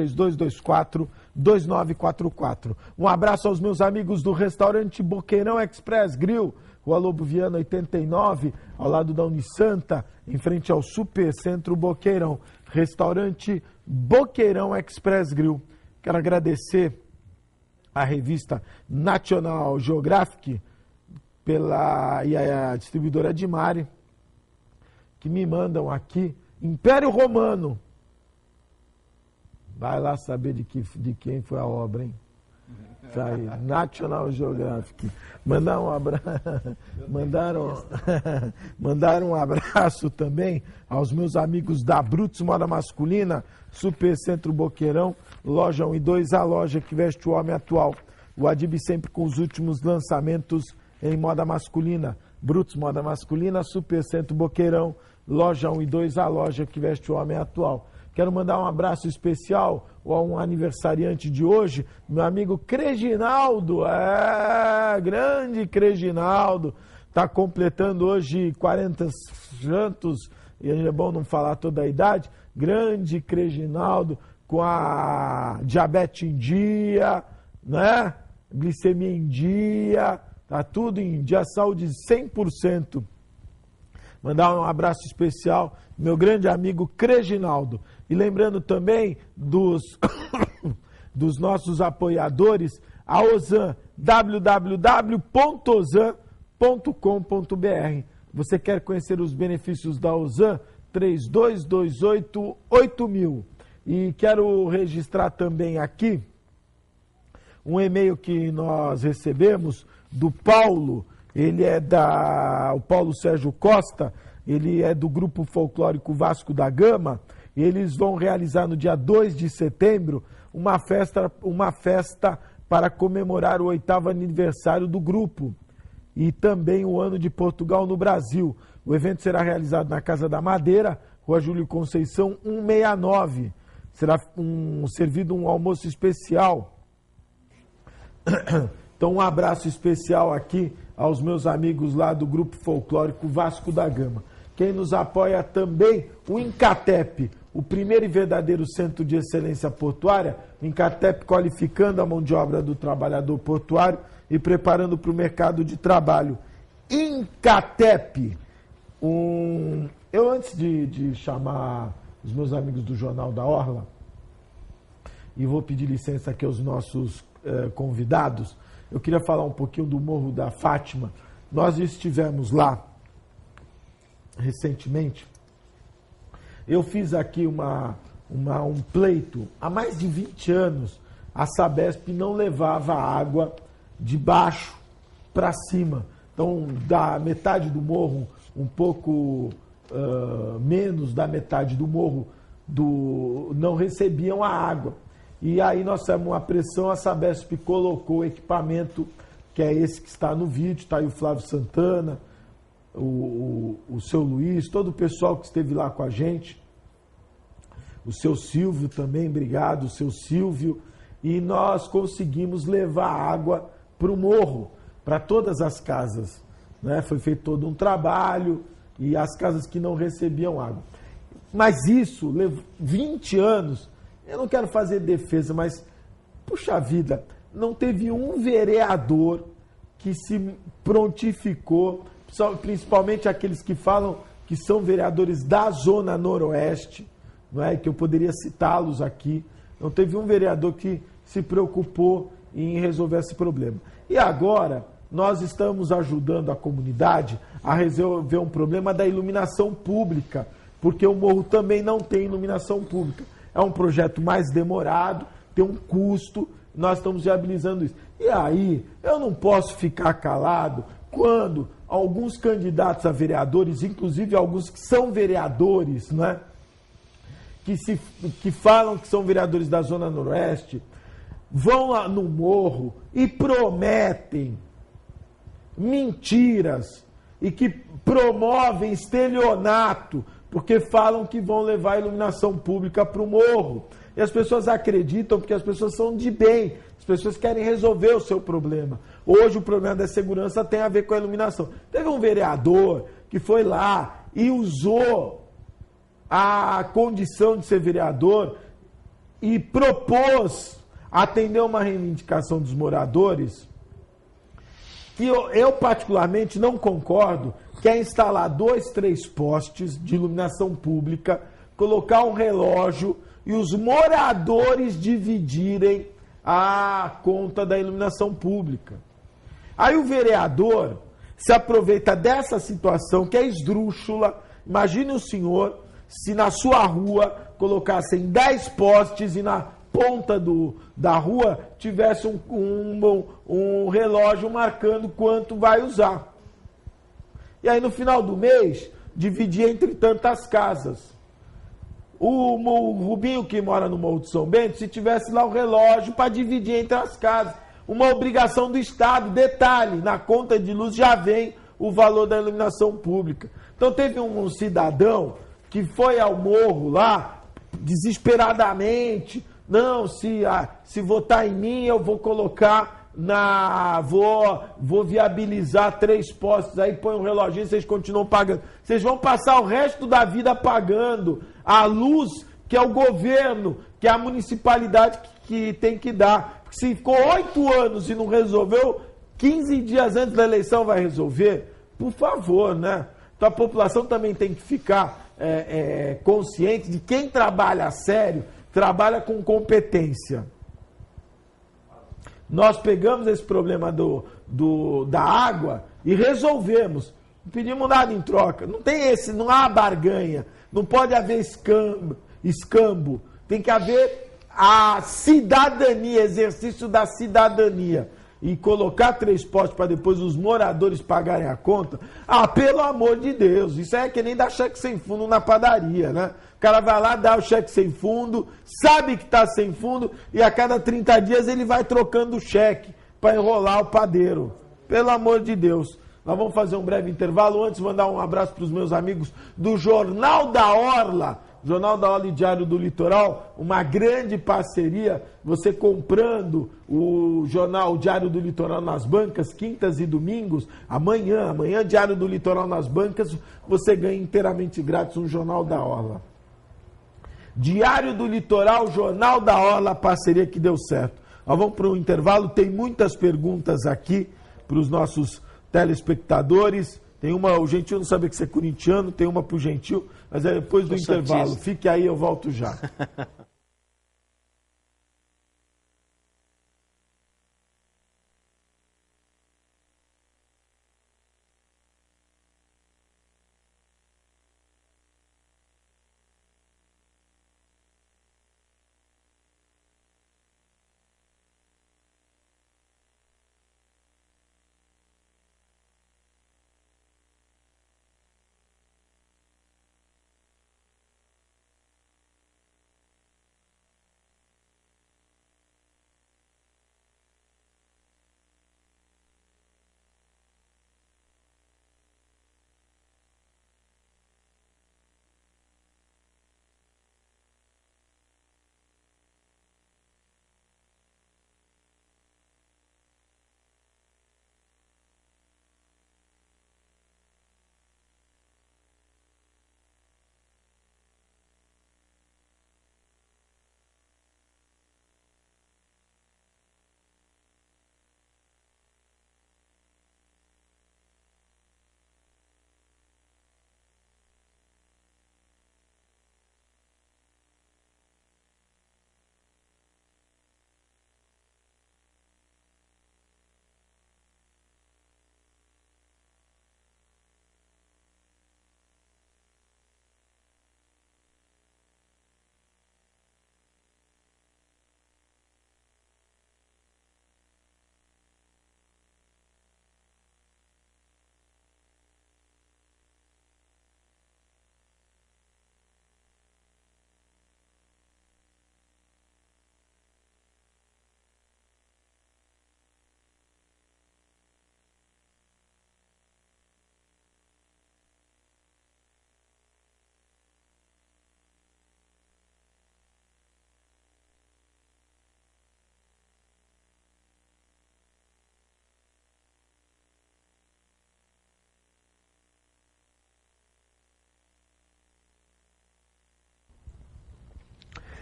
3224-2944. Um abraço aos meus amigos do restaurante Boqueirão Express Grill, Rua Lobo Viana 89, ao lado da Unisanta, em frente ao Supercentro Boqueirão. Restaurante Boqueirão Express Grill. Quero agradecer a revista National Geographic e a distribuidora Dimari, que me mandam aqui Império Romano. Vai lá saber de quem foi a obra, hein? Tá aí, National Geographic. Mandaram um abraço também aos meus amigos da Brutus Moda Masculina, Supercentro Boqueirão, loja 1 e 2, a loja que veste o homem atual. O Adib sempre com os últimos lançamentos em moda masculina. Brutus Moda Masculina, Supercentro Boqueirão, loja 1 e 2, a loja que veste o homem atual. Quero mandar um abraço especial a um aniversariante de hoje, meu amigo Creginaldo. Grande Creginaldo. Está completando hoje 40 anos, e é bom não falar toda a idade. Grande Creginaldo, com a diabetes em dia, né? Glicemia em dia, tá tudo em dia, saúde 100%. Mandar um abraço especial, meu grande amigo Creginaldo. E lembrando também dos nossos apoiadores, a Ozan, www.ozan.com.br. Você quer conhecer os benefícios da Ozan? 3228-8000. E quero registrar também aqui um e-mail que nós recebemos do Paulo. Ele é o Paulo Sérgio Costa, ele é do Grupo Folclórico Vasco da Gama. Eles vão realizar no dia 2 de setembro uma festa para comemorar o 8º aniversário do grupo e também o ano de Portugal no Brasil. O evento será realizado na Casa da Madeira, Rua Júlio Conceição 169. Será servido um almoço especial. Então um abraço especial aqui aos meus amigos lá do Grupo Folclórico Vasco da Gama. Quem nos apoia também, o Incatep, o primeiro e verdadeiro centro de excelência portuária, o Incatep qualificando a mão de obra do trabalhador portuário e preparando para o mercado de trabalho. Incatep. Eu, antes de chamar os meus amigos do Jornal da Orla, e vou pedir licença aqui aos nossos convidados, eu queria falar um pouquinho do Morro da Fátima. Nós estivemos lá recentemente. Eu fiz aqui um pleito. Há mais de 20 anos, a Sabesp não levava água de baixo para cima. Então, da metade do morro, um pouco menos da metade do morro, não recebiam a água. E aí nós fizemos uma pressão, a Sabesp colocou o equipamento, que é esse que está no vídeo, está aí o Flávio Santana, o seu Luiz, todo o pessoal que esteve lá com a gente, o seu Silvio também, obrigado, o seu Silvio, e nós conseguimos levar água para o morro, para todas as casas, né? Foi feito todo um trabalho, e as casas que não recebiam água. Mas isso, 20 anos, eu não quero fazer defesa, mas, puxa vida, não teve um vereador que se prontificou, principalmente aqueles que falam que são vereadores da Zona Noroeste, não é? Que eu poderia citá-los aqui. Não teve um vereador que se preocupou em resolver esse problema. E agora, nós estamos ajudando a comunidade a resolver um problema da iluminação pública, porque o morro também não tem iluminação pública. É um projeto mais demorado, tem um custo, nós estamos viabilizando isso. E aí, eu não posso ficar calado quando alguns candidatos a vereadores, inclusive alguns que são vereadores, né, que falam que são vereadores da Zona Noroeste, vão lá no morro e prometem mentiras e que promovem estelionato, porque falam que vão levar a iluminação pública para o morro. E as pessoas acreditam porque as pessoas são de bem, as pessoas querem resolver o seu problema. Hoje o problema da segurança tem a ver com a iluminação. Teve um vereador que foi lá e usou a condição de ser vereador e propôs atender uma reivindicação dos moradores que eu particularmente não concordo, que é instalar 2, 3 postes de iluminação pública, colocar um relógio e os moradores dividirem a conta da iluminação pública. Aí o vereador se aproveita dessa situação que é esdrúxula. Imagine o senhor se na sua rua colocassem 10 postes e na ponta da rua tivesse um relógio marcando quanto vai usar. E aí no final do mês, dividir entre tantas casas. O Rubinho que mora no Morro de São Bento, se tivesse lá o relógio para dividir entre as casas, uma obrigação do Estado, detalhe, na conta de luz já vem o valor da iluminação pública. Então teve um cidadão que foi ao morro lá, desesperadamente, não, se votar em mim eu vou colocar vou viabilizar 3 postes, aí põe um reloginho, vocês continuam pagando. Vocês vão passar o resto da vida pagando a luz que é o governo, que é a municipalidade que tem que dar. Se ficou 8 anos e não resolveu, 15 dias antes da eleição vai resolver? Por favor, né? Então a população também tem que ficar consciente de quem trabalha a sério, trabalha com competência. Nós pegamos esse problema da água e resolvemos. Não pedimos nada em troca. Não há barganha. Não pode haver escambo. Tem que haver a cidadania, exercício da cidadania. E colocar 3 postes para depois os moradores pagarem a conta. Ah, pelo amor de Deus. Isso é que nem dar cheque sem fundo na padaria, né? O cara vai lá, dá o cheque sem fundo, sabe que está sem fundo e a cada 30 dias ele vai trocando o cheque para enrolar o padeiro. Pelo amor de Deus. Nós vamos fazer um breve intervalo. Antes, mandar um abraço para os meus amigos do Jornal da Orla. Jornal da Orla e Diário do Litoral, uma grande parceria. Você comprando o Diário do Litoral nas bancas, quintas e domingos, amanhã Diário do Litoral nas bancas, você ganha inteiramente grátis um Jornal da Orla. Diário do Litoral, Jornal da Orla, a parceria que deu certo. Nós vamos para um intervalo, tem muitas perguntas aqui para os nossos telespectadores. Tem uma, o Gentil não sabia que você é corintiano, tem uma para o Gentil, mas é depois do intervalo. Fique aí, eu volto já.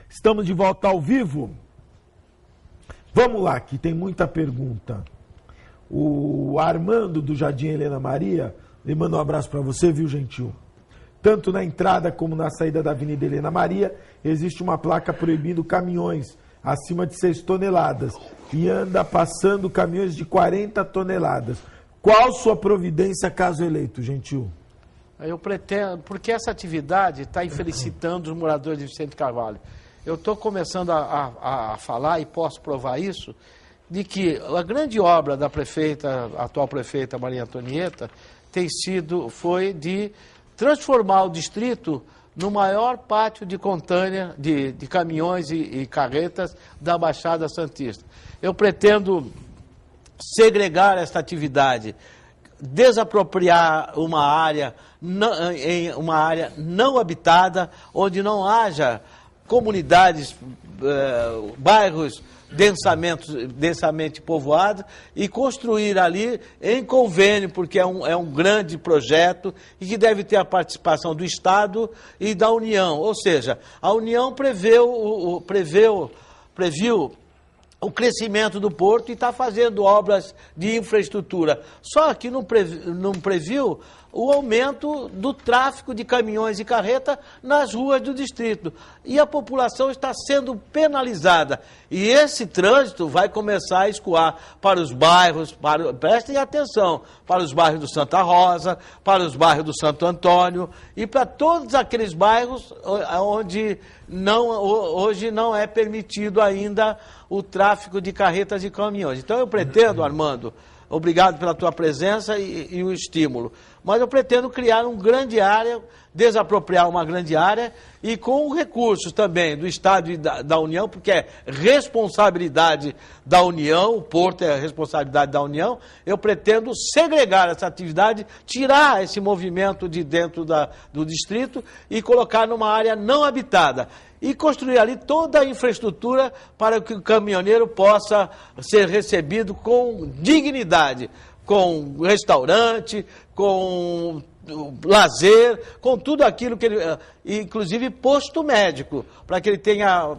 Estamos de volta ao vivo. Vamos lá, que tem muita pergunta. O Armando do Jardim Helena Maria, ele manda um abraço para você, viu, Gentil? Tanto na entrada como na saída da Avenida Helena Maria, existe uma placa proibindo caminhões acima de 6 toneladas e anda passando caminhões de 40 toneladas. Qual sua providência caso eleito, Gentil? Eu pretendo, porque essa atividade está infelicitando os moradores de Vicente Carvalho. Eu estou começando a falar, e posso provar isso, de que a grande obra da prefeita, atual prefeita Maria Antonieta, foi de transformar o distrito no maior pátio de contêiner, de caminhões e carretas da Baixada Santista. Eu pretendo segregar esta atividade, desapropriar uma área não habitada, onde não haja comunidades, bairros densamente povoados, e construir ali em convênio, porque é um grande projeto e que deve ter a participação do Estado e da União. Ou seja, a União previu o crescimento do porto e está fazendo obras de infraestrutura. Só que não previu o aumento do tráfego de caminhões e carreta nas ruas do distrito. E a população está sendo penalizada. E esse trânsito vai começar a escoar para os bairros, prestem atenção, para os bairros do Santa Rosa, para os bairros do Santo Antônio e para todos aqueles bairros onde hoje não é permitido ainda o tráfego de carretas e caminhões. Então eu pretendo, Armando, obrigado pela tua presença e o estímulo, mas eu pretendo criar uma grande área, desapropriar uma grande área e com recursos também do Estado e da União, porque é responsabilidade da União, o porto é responsabilidade da União, eu pretendo segregar essa atividade, tirar esse movimento de dentro do distrito e colocar numa área não habitada. E construir ali toda a infraestrutura para que o caminhoneiro possa ser recebido com dignidade, com restaurante, com lazer, com tudo aquilo que ele... Inclusive posto médico, para que ele tenha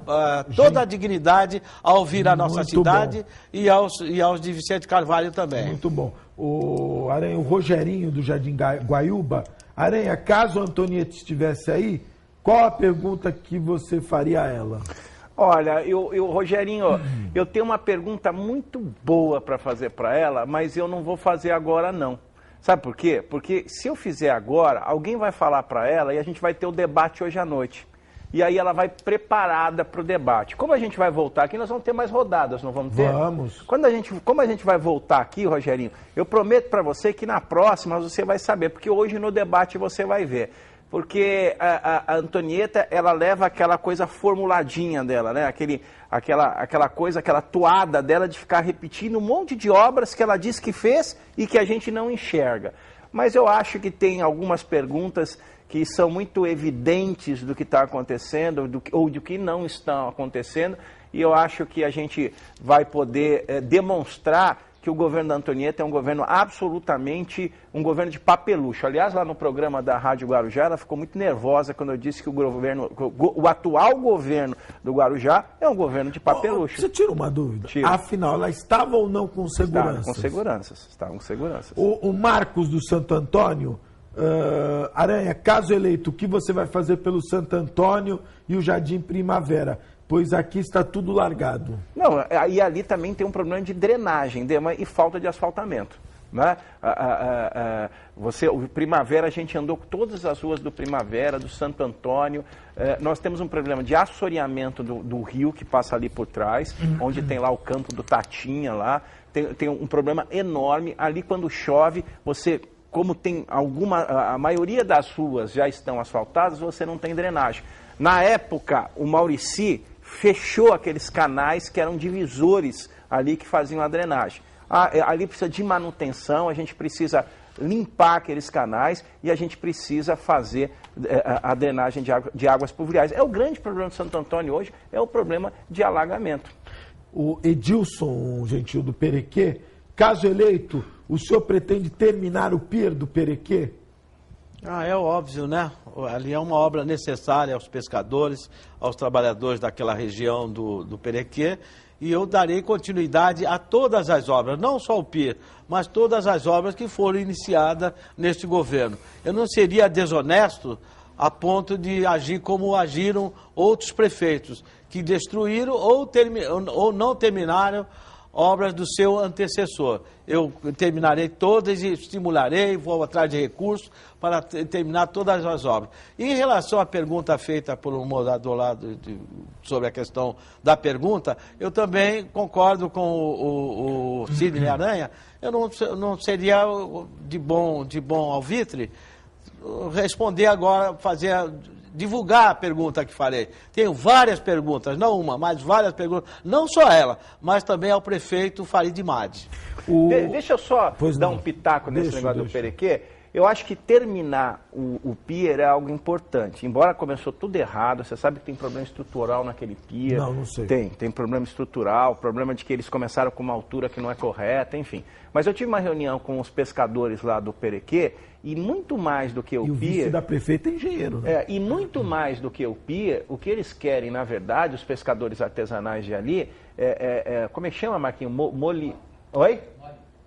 toda a dignidade ao vir à nossa cidade e aos de Vicente Carvalho também. Muito bom. O Aranha, o Rogerinho do Jardim Guaiúba. Aranha, caso a Antonieta estivesse aí, qual a pergunta que você faria a ela? Olha, Rogerinho, eu tenho uma pergunta muito boa para fazer para ela, mas eu não vou fazer agora não. Sabe por quê? Porque se eu fizer agora, alguém vai falar para ela e a gente vai ter o debate hoje à noite. E aí ela vai preparada para o debate. Como a gente vai voltar aqui, nós vamos ter mais rodadas, não vamos ter? Vamos. Como a gente vai voltar aqui, Rogerinho, eu prometo para você que na próxima você vai saber, porque hoje no debate você vai ver. Porque a Antonieta, ela leva aquela coisa formuladinha dela, né? Aquela coisa, aquela toada dela de ficar repetindo um monte de obras que ela diz que fez e que a gente não enxerga. Mas eu acho que tem algumas perguntas que são muito evidentes do que está acontecendo ou do que não está acontecendo, e eu acho que a gente vai poder demonstrar que o governo da Antonieta é um governo absolutamente, um governo de papelucho. Aliás, lá no programa da Rádio Guarujá, ela ficou muito nervosa quando eu disse que o atual governo do Guarujá é um governo de papelucho. Você tira uma dúvida? Tiro. Afinal, ela estava ou não com segurança? Estavam com seguranças. O Marcos do Santo Antônio, Aranha, caso eleito, o que você vai fazer pelo Santo Antônio e o Jardim Primavera? Pois aqui está tudo largado. Não, e ali também tem um problema de drenagem e falta de asfaltamento. Né? O Primavera, a gente andou todas as ruas do Primavera, do Santo Antônio. Nós temos um problema de assoreamento do rio que passa ali por trás, onde tem lá o campo do Tatinha lá. Tem um problema enorme. Ali quando chove, como tem a maioria das ruas já estão asfaltadas, você não tem drenagem. Na época, o Maurici fechou aqueles canais que eram divisores ali que faziam a drenagem. Ali precisa de manutenção, a gente precisa limpar aqueles canais e a gente precisa fazer a drenagem de águas pluviais. É o grande problema de Santo Antônio hoje, é o problema de alagamento. O Edilson Gentil do Perequê, caso eleito, o senhor pretende terminar o pier do Perequê? É óbvio, né? Ali é uma obra necessária aos pescadores, aos trabalhadores daquela região do Perequê, e eu darei continuidade a todas as obras, não só o PIR, mas todas as obras que foram iniciadas neste governo. Eu não seria desonesto a ponto de agir como agiram outros prefeitos, que destruíram ou não terminaram obras do seu antecessor. Eu terminarei todas e estimularei, vou atrás de recursos para terminar todas as obras. E em relação à pergunta feita por um morador lá sobre a questão da pergunta, eu também concordo com o Sidney Aranha. Eu não seria de bom alvitre responder agora, divulgar a pergunta que farei. Tenho várias perguntas, não uma, mas várias perguntas, não só ela, mas também ao prefeito Farid Madi. Deixa eu só dar um pitaco nesse negócio do Perequê. Eu acho que terminar o pier é algo importante. Embora começou tudo errado, você sabe que tem problema estrutural naquele pier. Não sei. Tem problema estrutural, problema de que eles começaram com uma altura que não é correta, enfim. Mas eu tive uma reunião com os pescadores lá do Perequê e muito mais do que o pier... E o vice da prefeita é engenheiro, né? E muito mais do que o pier, o que eles querem, na verdade, os pescadores artesanais de ali, como é que chama, Marquinhos? Oi?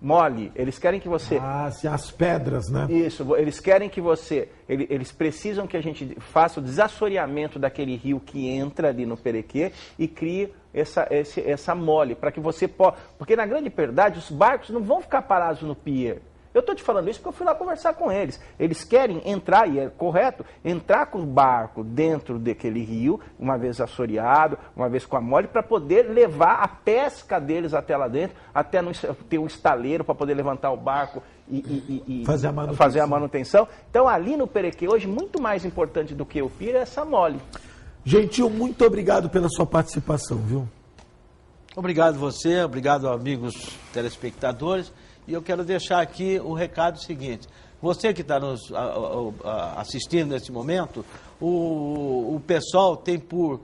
Mole. Eles querem que você... as pedras, né? Isso, eles querem que você... Eles precisam que a gente faça o desassoreamento daquele rio que entra ali no Perequê e crie essa mole, para que você possa... Porque na grande verdade, os barcos não vão ficar parados no pier. Eu estou te falando isso porque eu fui lá conversar com eles. Eles querem entrar, e é correto, entrar com o barco dentro daquele rio, uma vez assoreado, uma vez com a mole, para poder levar a pesca deles até lá dentro, até ter um estaleiro para poder levantar o barco e fazer a manutenção. Então ali no Perequê, hoje, muito mais importante do que o pier é essa mole. Gentil, muito obrigado pela sua participação, viu? Obrigado você, obrigado amigos telespectadores. E eu quero deixar aqui o recado seguinte. Você que está nos assistindo nesse momento, o pessoal tem por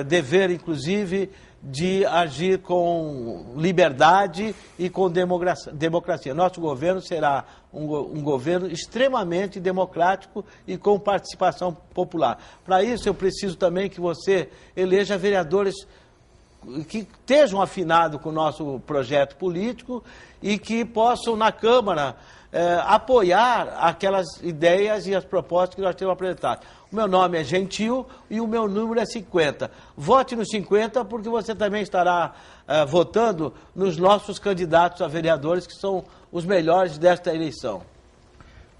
dever, inclusive, de agir com liberdade e com democracia. Nosso governo será um governo extremamente democrático e com participação popular. Para isso, eu preciso também que você eleja vereadores que estejam afinados com o nosso projeto político e que possam, na Câmara, apoiar aquelas ideias e as propostas que nós temos apresentado. O meu nome é Gentil e o meu número é 50. Vote no 50 porque você também estará votando nos nossos candidatos a vereadores, que são os melhores desta eleição.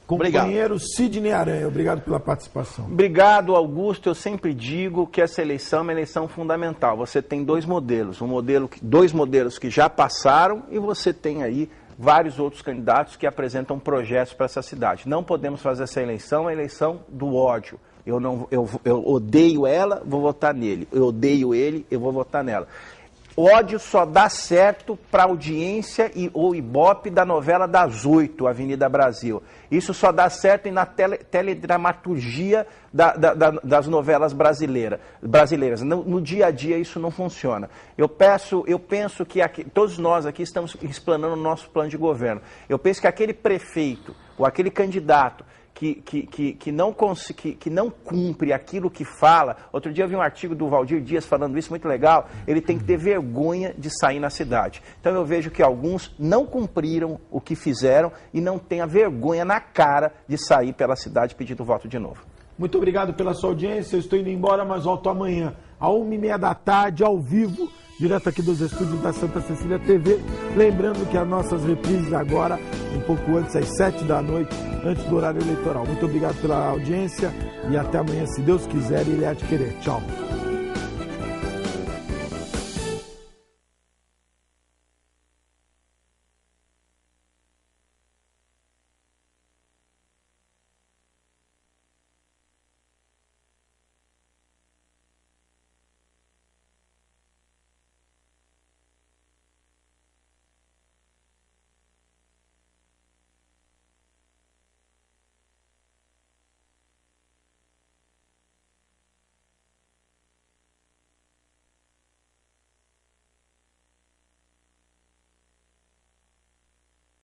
Companheiro Obrigado. Sidney Aranha, obrigado pela participação. Obrigado, Augusto. Eu sempre digo que essa eleição é uma eleição fundamental. Você tem dois modelos, dois modelos que já passaram e você tem aí vários outros candidatos que apresentam projetos para essa cidade. Não podemos fazer essa eleição, a eleição do ódio. Eu odeio ela, vou votar nele. Eu odeio ele, eu vou votar nela. O ódio só dá certo para a audiência ou ibope da novela das 8, Avenida Brasil. Isso só dá certo na teledramaturgia das novelas brasileiras. No dia a dia isso não funciona. Eu penso que todos nós aqui estamos explanando o nosso plano de governo. Eu penso que aquele prefeito ou aquele candidato que não cumpre aquilo que fala. Outro dia eu vi um artigo do Valdir Dias falando isso, muito legal. Ele tem que ter vergonha de sair na cidade. Então eu vejo que alguns não cumpriram o que fizeram e não têm a vergonha na cara de sair pela cidade pedindo voto de novo. Muito obrigado pela sua audiência. Eu estou indo embora, mas volto amanhã, às 1h30 da tarde, ao vivo, direto aqui dos estúdios da Santa Cecília TV. Lembrando que as nossas reprises agora, um pouco antes, às 7 da noite, antes do horário eleitoral. Muito obrigado pela audiência e até amanhã, se Deus quiser e Ele há de querer. Tchau.